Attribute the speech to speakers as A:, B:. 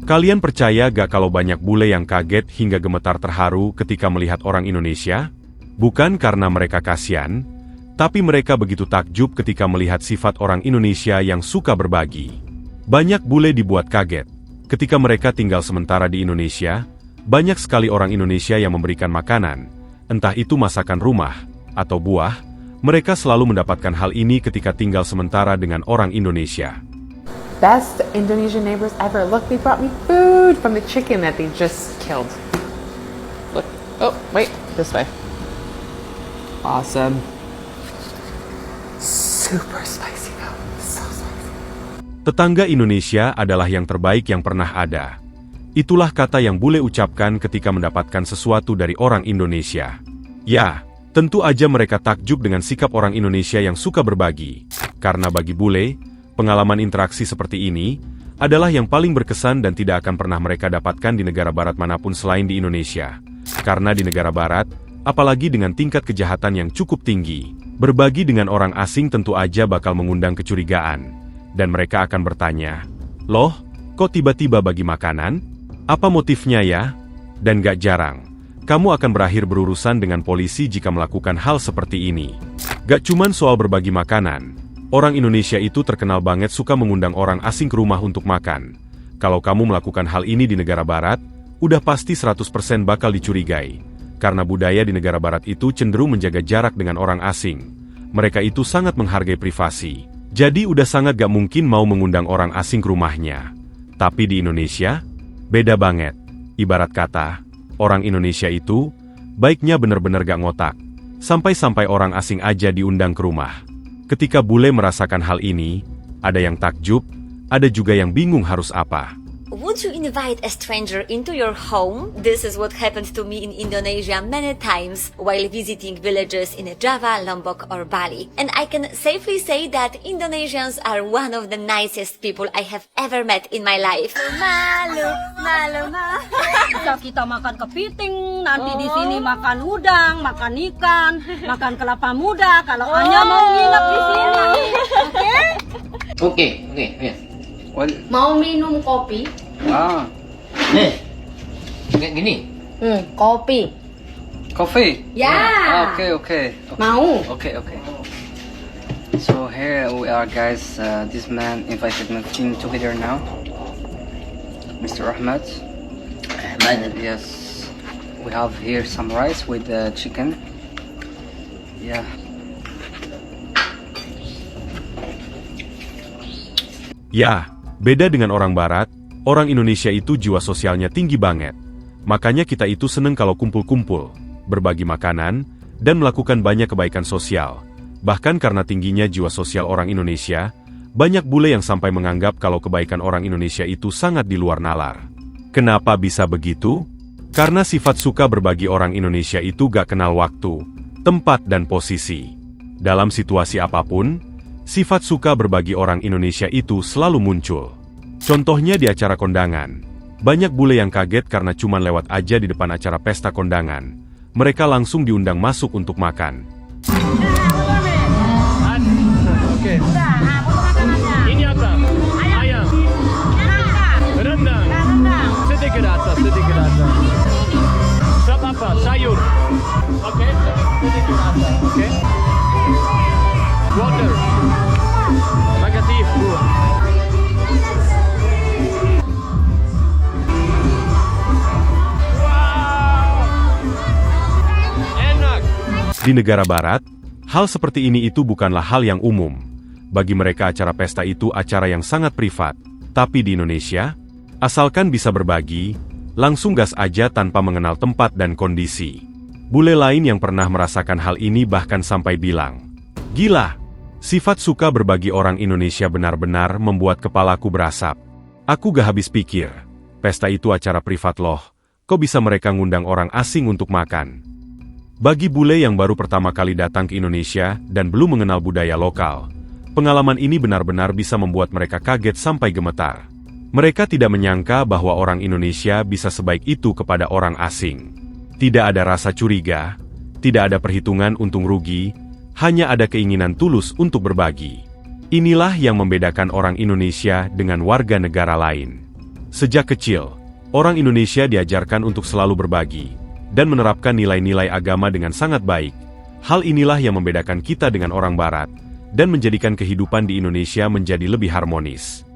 A: Kalian percaya gak kalau banyak bule yang kaget hingga gemetar terharu ketika melihat orang Indonesia? Bukan karena mereka kasihan, tapi mereka begitu takjub ketika melihat sifat orang Indonesia yang suka berbagi. Banyak bule dibuat kaget. Ketika mereka tinggal sementara di Indonesia, banyak sekali orang Indonesia yang memberikan makanan, entah itu masakan rumah atau buah. Mereka selalu mendapatkan hal ini ketika tinggal sementara dengan orang Indonesia.
B: Best Indonesian neighbors ever. Look, they brought me food from the chicken that they just killed. Look. Oh, wait. This way. Awesome. Super spicy though. So spicy.
A: Tetangga Indonesia adalah yang terbaik yang pernah ada. Itulah kata yang bule ucapkan ketika mendapatkan sesuatu dari orang Indonesia. Ya, tentu aja mereka takjub dengan sikap orang Indonesia yang suka berbagi. Karena bagi bule, pengalaman interaksi seperti ini adalah yang paling berkesan dan tidak akan pernah mereka dapatkan di negara barat manapun selain di Indonesia. Karena di negara barat, apalagi dengan tingkat kejahatan yang cukup tinggi, berbagi dengan orang asing tentu aja bakal mengundang kecurigaan. Dan mereka akan bertanya, "Loh, kok tiba-tiba bagi makanan? Apa motifnya ya?" Dan gak jarang, kamu akan berakhir berurusan dengan polisi jika melakukan hal seperti ini. Gak cuman soal berbagi makanan, orang Indonesia itu terkenal banget suka mengundang orang asing ke rumah untuk makan. Kalau kamu melakukan hal ini di negara barat, udah pasti 100% bakal dicurigai. Karena budaya di negara barat itu cenderung menjaga jarak dengan orang asing. Mereka itu sangat menghargai privasi. Jadi udah sangat gak mungkin mau mengundang orang asing ke rumahnya. Tapi di Indonesia, beda banget. Ibarat kata, orang Indonesia itu, baiknya bener-bener gak ngotak. Sampai-sampai orang asing aja diundang ke rumah. Ketika bule merasakan hal ini, ada yang takjub, ada juga yang bingung harus apa.
C: Would you invite a stranger into your home? This is what happened to me in Indonesia many times while visiting villages in Java, Lombok or Bali. And I can safely say that Indonesians are one of the nicest people I have ever met in my life. Malu, malu, malu.
D: Bisa kita makan kepiting, nanti di sini makan udang, makan ikan, makan kelapa muda. Kalau hanya mau nginep di sini,
E: Oke, ya.
D: Mau minum kopi?
E: Kayak gini.
D: Kopi.
F: Coffee?
D: Ya.
F: Okay.
D: Mau?
F: Okay. So here we are, guys. This man invited me together now. Mr. Ahmed. Yes. We have here some rice with chicken. Yeah.
A: Ya, beda dengan orang barat, orang Indonesia itu jiwa sosialnya tinggi banget. Makanya kita itu seneng kalau kumpul-kumpul, berbagi makanan, dan melakukan banyak kebaikan sosial. Bahkan karena tingginya jiwa sosial orang Indonesia, banyak bule yang sampai menganggap kalau kebaikan orang Indonesia itu sangat di luar nalar. Kenapa bisa begitu? Karena sifat suka berbagi orang Indonesia itu gak kenal waktu, tempat dan posisi. Dalam situasi apapun, sifat suka berbagi orang Indonesia itu selalu muncul. Contohnya di acara kondangan. Banyak bule yang kaget karena cuman lewat aja di depan acara pesta kondangan. Mereka langsung diundang masuk untuk makan.
G: Oke. Ini apa? Ayam. Rendang. Sedikit atas. Sop apa? Sayur. Oke. Sedikit atas. Oke. Water. Terima kasih, Bu.
A: Di negara barat, hal seperti ini itu bukanlah hal yang umum. Bagi mereka acara pesta itu acara yang sangat privat. Tapi di Indonesia, asalkan bisa berbagi, langsung gas aja tanpa mengenal tempat dan kondisi. Bule lain yang pernah merasakan hal ini bahkan sampai bilang, "Gila, sifat suka berbagi orang Indonesia benar-benar membuat kepalaku berasap. Aku gak habis pikir, pesta itu acara privat loh, kok bisa mereka ngundang orang asing untuk makan?" Bagi bule yang baru pertama kali datang ke Indonesia dan belum mengenal budaya lokal, pengalaman ini benar-benar bisa membuat mereka kaget sampai gemetar. Mereka tidak menyangka bahwa orang Indonesia bisa sebaik itu kepada orang asing. Tidak ada rasa curiga, tidak ada perhitungan untung rugi, hanya ada keinginan tulus untuk berbagi. Inilah yang membedakan orang Indonesia dengan warga negara lain. Sejak kecil, orang Indonesia diajarkan untuk selalu berbagi dan menerapkan nilai-nilai agama dengan sangat baik. Hal inilah yang membedakan kita dengan orang Barat dan menjadikan kehidupan di Indonesia menjadi lebih harmonis.